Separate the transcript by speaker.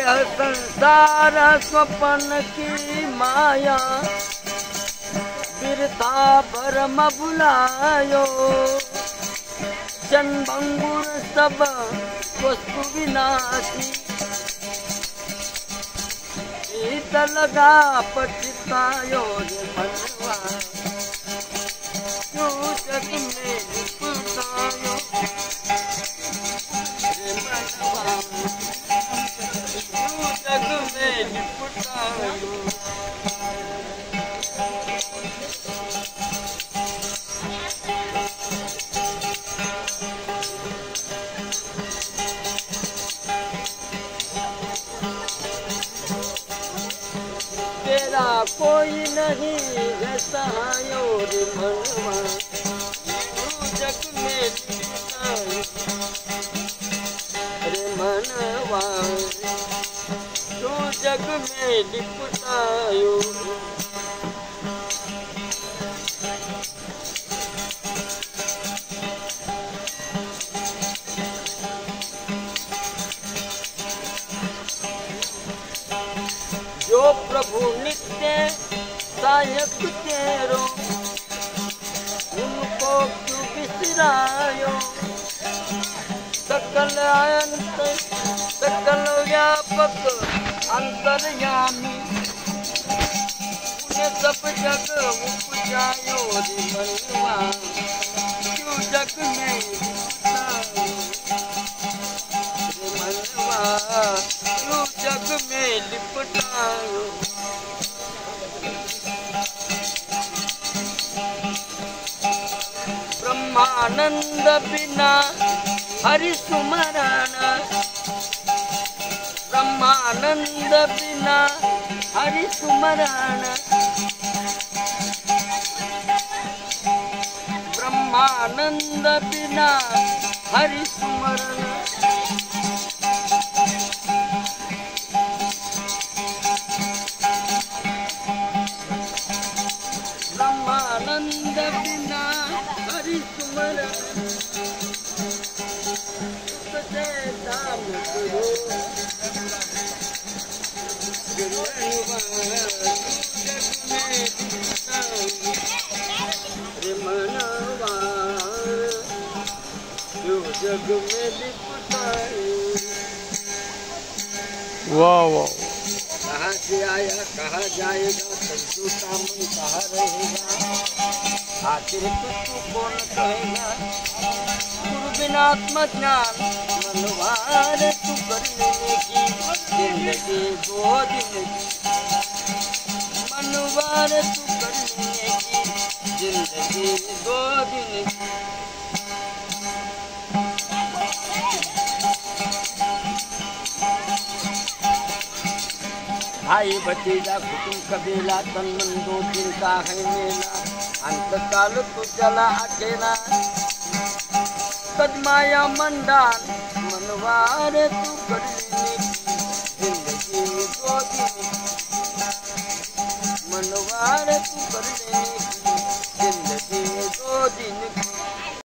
Speaker 1: यह संसार स्वप्न की माया, बिरथा भरम भुलायो। क्षणभंगुर सब वस्तु विनाशी, शीत लगा पछतायो रे मनवा। क्यों जग में लिपटायो रे मनवा, क्यों जग में लिपटायो। तेरा कोई नहीं है सहायो रे मनवा, क्यों जग में लिपटायो रे मनवा, क्यों जग में लिपटायो। जो प्रभु नित्य सहायक तेरो, उनको क्यों बिसरायो। सकल अनंत सकल व्यापक अंतर्यामी, उन्हें सब जग उपजायो रे मनवा। क्यों जग में लिपटायो रे मनवा, क्यों जग में लिपटायो। ब्रह्मानंद बिना हरि सुमरण, ब्रह्मानंद बिना हरि सुमरण, ब्रह्मानंद बिना हरि सुमरण। ब्रह्मानंद बिना हरि सुमरण, सुख से धाम करो रे मनवा। जग में लिपटायो रे मनवा, क्यों जग में लिपटायो।
Speaker 2: वाह वाह।
Speaker 1: कहाँ से आया कहाँ जाएगा, संतोषा मन कहाँ रहेगा। आखिर तुझको कौन कहेगा, गुरु बिना आत्मज्ञान मनवार तू करने की। जिंदगी 2 दिन की मनवार तू करने की, जिंदगी 2 दिन की। भाई भतीजा कुटुंब कबीला, तन मन 2 दिन का है मेला। अंत काल तू चला अकेला, कदमाया मंडान मनवार तू कर